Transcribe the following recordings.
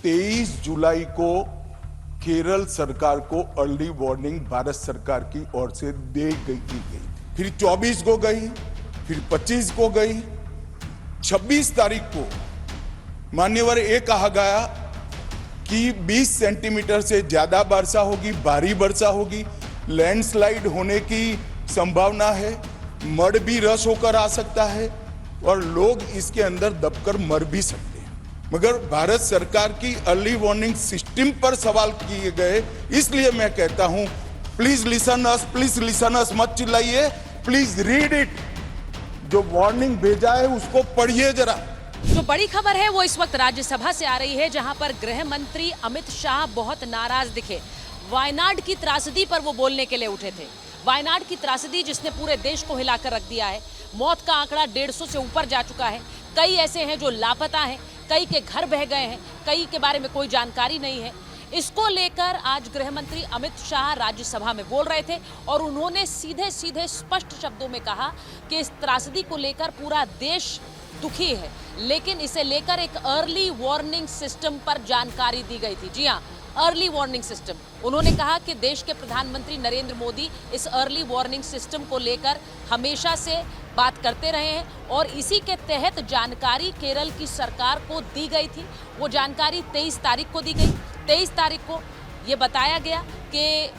23 जुलाई को केरल सरकार को अर्ली वार्निंग भारत सरकार की ओर से दी गई, फिर 24 को गई, फिर 25 को गई, 26 तारीख को मान्यवर ये कहा गया कि 20 सेंटीमीटर से ज्यादा वर्षा होगी, भारी वर्षा होगी, लैंडस्लाइड होने की संभावना है, मड भी रस होकर आ सकता है और लोग इसके अंदर दबकर मर भी सकते हैं। मगर भारत सरकार की अर्ली वार्निंग सिस्टम पर सवाल किए गए, इसलिए मैं कहता हूं प्लीज लिसन अस, मत चिल्लाइए, प्लीज रीड इट। जो वार्निंग भेजा है उसको पढ़िए जरा। जो बड़ी खबर है वो इस वक्त राज्यसभा से आ रही है, जहां पर गृह मंत्री अमित शाह बहुत नाराज दिखे। वायनाड की त्रासदी पर वो बोलने के लिए उठे थे। वायनाड की त्रासदी जिसने पूरे देश को हिलाकर रख दिया है। मौत का आंकड़ा 150 से ऊपर जा चुका है। कई ऐसे हैं जो लापता हैं, कई के घर बह गए हैं, कई के बारे में कोई जानकारी नहीं है। इसको लेकर आज गृह मंत्री अमित शाह राज्यसभा में बोल रहे थे और उन्होंने सीधे सीधे स्पष्ट शब्दों में कहा कि इस त्रासदी को लेकर पूरा देश दुखी है, लेकिन इसे लेकर एक अर्ली वार्निंग सिस्टम पर जानकारी दी गई थी। जी हाँ, अर्ली वार्निंग सिस्टम। उन्होंने कहा कि देश के प्रधानमंत्री नरेंद्र मोदी इस अर्ली वार्निंग सिस्टम को लेकर हमेशा से बात करते रहे हैं और इसी के तहत जानकारी केरल की सरकार को दी गई थी। वो जानकारी 23 तारीख को दी गई। 23 तारीख को ये बताया गया कि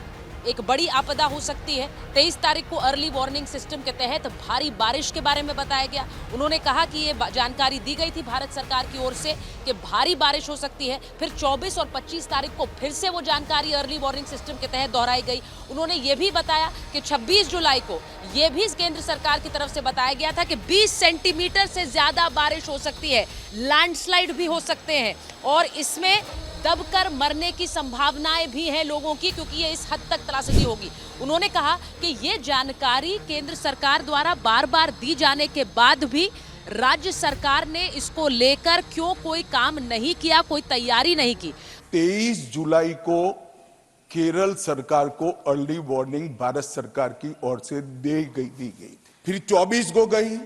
एक बड़ी आपदा हो सकती है। 23 तारीख को अर्ली वार्निंग सिस्टम के तहत भारी बारिश के बारे में बताया गया। उन्होंने कहा कि ये जानकारी दी गई थी भारत सरकार की ओर से कि भारी बारिश हो सकती है। फिर 24 और 25 तारीख को फिर से वो जानकारी अर्ली वार्निंग सिस्टम के तहत दोहराई गई। उन्होंने ये भी बताया कि 26 जुलाई को ये भी केंद्र सरकार की तरफ से बताया गया था कि 20 सेंटीमीटर से ज्यादा बारिश हो सकती है, लैंडस्लाइड भी हो सकते हैं और इसमें दबकर मरने की संभावनाएं भी हैं लोगों की, क्योंकि ये इस हद तक त्रासदी होगी। उन्होंने कहा कि ये जानकारी केंद्र सरकार द्वारा बार बार दी जाने के बाद भी राज्य सरकार ने इसको लेकर क्यों कोई काम नहीं किया, कोई तैयारी नहीं की। 23 जुलाई को केरल सरकार को अर्ली वार्निंग भारत सरकार की ओर से दी गई, फिर 24 को गई,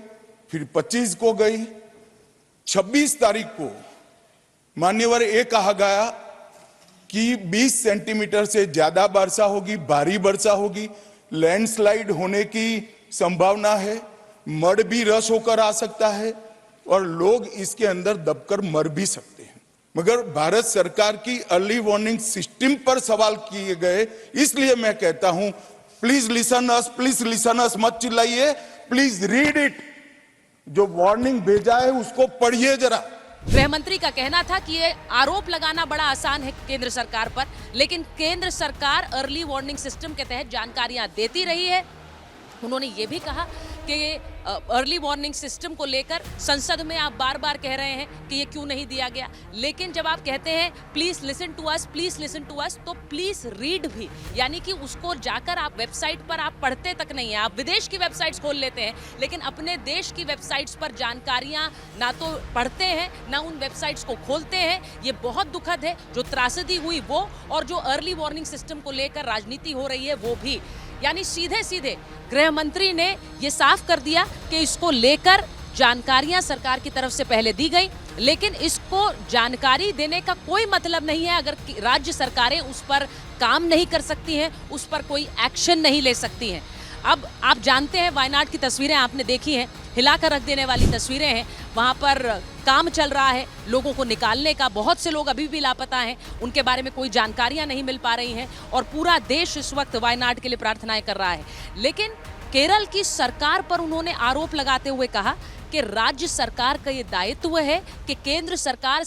फिर 25 को गई, 26 तारीख को मान्यवर ये कहा गया कि 20 सेंटीमीटर से ज्यादा वर्षा होगी, भारी वर्षा होगी, लैंडस्लाइड होने की संभावना है, मड भी रस होकर आ सकता है और लोग इसके अंदर दबकर मर भी सकते हैं। मगर भारत सरकार की अर्ली वार्निंग सिस्टम पर सवाल किए गए, इसलिए मैं कहता हूं प्लीज लिसन अस, मत चिल्लाइए, प्लीज रीड इट। जो वार्निंग भेजा है उसको पढ़िए जरा। गृह मंत्री का कहना था कि ये आरोप लगाना बड़ा आसान है केंद्र सरकार पर, लेकिन केंद्र सरकार अर्ली वार्निंग सिस्टम के तहत जानकारियां देती रही है। उन्होंने ये भी कहा कि अर्ली वार्निंग सिस्टम को लेकर संसद में आप बार बार कह रहे हैं कि ये क्यों नहीं दिया गया, लेकिन जब आप कहते हैं प्लीज लिसन टू अस, तो प्लीज रीड भी, यानी कि उसको जाकर आप वेबसाइट पर आप पढ़ते तक नहीं है। आप विदेश की वेबसाइट्स खोल लेते हैं, लेकिन अपने देश की वेबसाइट्स पर जानकारियां ना तो पढ़ते हैं ना उन वेबसाइट्स को खोलते हैं। ये बहुत दुखद है। जो त्रासदी हुई वो, और जो अर्ली वार्निंग सिस्टम को लेकर राजनीति हो रही है वो भी। यानी सीधे सीधे गृह मंत्री ने ये साफ कर दिया कि इसको लेकर जानकारियां सरकार की तरफ से पहले दी गई, लेकिन इसको जानकारी देने का कोई मतलब नहीं है अगर राज्य सरकारें उस पर काम नहीं कर सकती हैं, उस पर कोई एक्शन नहीं ले सकती हैं। अब आप जानते हैं वायनाड की तस्वीरें आपने देखी हैं, हिलाकर रख देने वाली तस्वीरें हैं। वहाँ पर काम चल रहा है लोगों को निकालने का। बहुत से लोग अभी भी लापता हैं, उनके बारे में कोई जानकारियां नहीं मिल पा रही हैं और पूरा देश इस वक्त वायनाड के लिए प्रार्थनाएं कर रहा है। लेकिन केरल की सरकार पर उन्होंने आरोप लगाते हुए कहा कि राज्य सरकार का ये दायित्व है कि केंद्र सरकार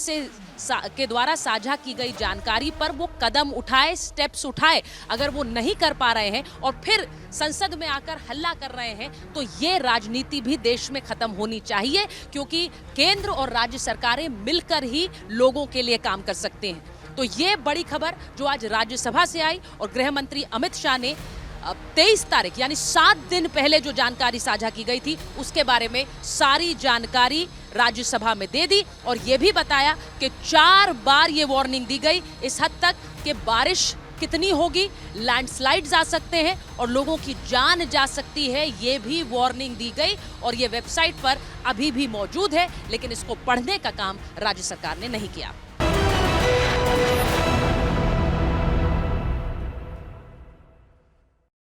के द्वारा साझा की गई जानकारी पर वो कदम उठाए, स्टेप्स उठाए। अगर वो नहीं कर पा रहे हैं और फिर संसद में आकर हल्ला कर रहे हैं, तो ये राजनीति भी देश में खत्म होनी चाहिए, क्योंकि केंद्र और राज्य सरकारें मिलकर ही लोगों के लिए काम कर सकते हैं। तो ये बड़ी खबर जो आज राज्यसभा से आई और गृह मंत्री अमित शाह ने 23 तारीख यानी 7 दिन पहले जो जानकारी साझा की गई थी उसके बारे में सारी जानकारी राज्यसभा में दे दी और ये भी बताया कि 4 बार ये वार्निंग दी गई इस हद तक कि बारिश कितनी होगी, लैंडस्लाइड्स आ सकते हैं और लोगों की जान जा सकती है, ये भी वार्निंग दी गई और ये वेबसाइट पर अभी भी मौजूद है, लेकिन इसको पढ़ने का काम राज्य सरकार ने नहीं किया।